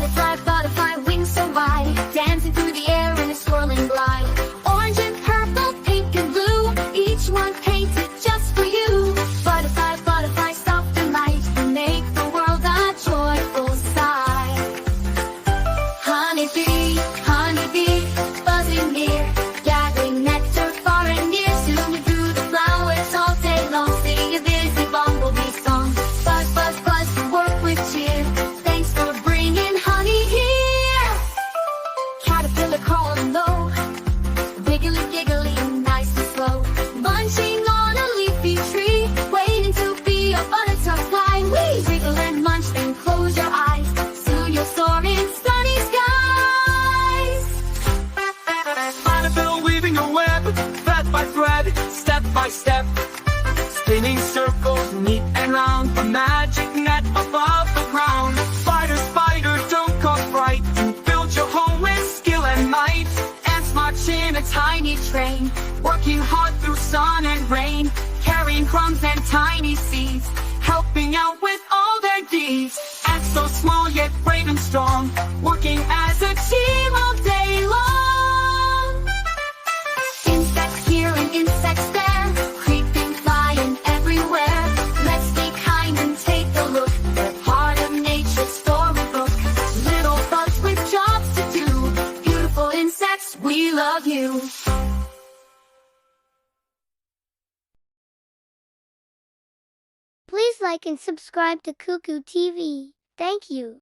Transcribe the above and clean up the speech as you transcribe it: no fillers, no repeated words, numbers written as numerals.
Butterfly, butterfly, wings so wide, dancing through the air in a swirling glide. Orange and purple, pink and blue, each one painted just for you. Butterfly, butterfly, soft and light, make the world a joyful sight. Honeybee, honeybee, buzzing near, gathering nectar far and near. Zooming through the flowers all day long, sing a busy bumblebee song. Buzz, buzz, buzz, work with cheer. Thanks for bringing honey here. Caterpillar crawling low, wiggly giggly, nice and slow, munching on a leafy tree, waiting to be a butterfly. We wriggle and munch, then close your eyes, soon you'll soar in sunny skies. Annabelle weaving a web, thread by thread, step by step, spinning circles neat and round, a magic net above the ground. Spider, spider, don't go fright, you build your home with skill and might. Ants march in a tiny train, working hard through sun and rain, carrying crumbs and tiny seeds, helping out with all their deeds. Ants so small yet brave and strong, working as a team all day long. Insects here and insects there, creeping, flying everywhere. Let's be kind and take a look, they're part of nature's storybook. Little bugs with jobs to do, beautiful insects, we love you. Please like and subscribe to Cuckoo TV. Thank you.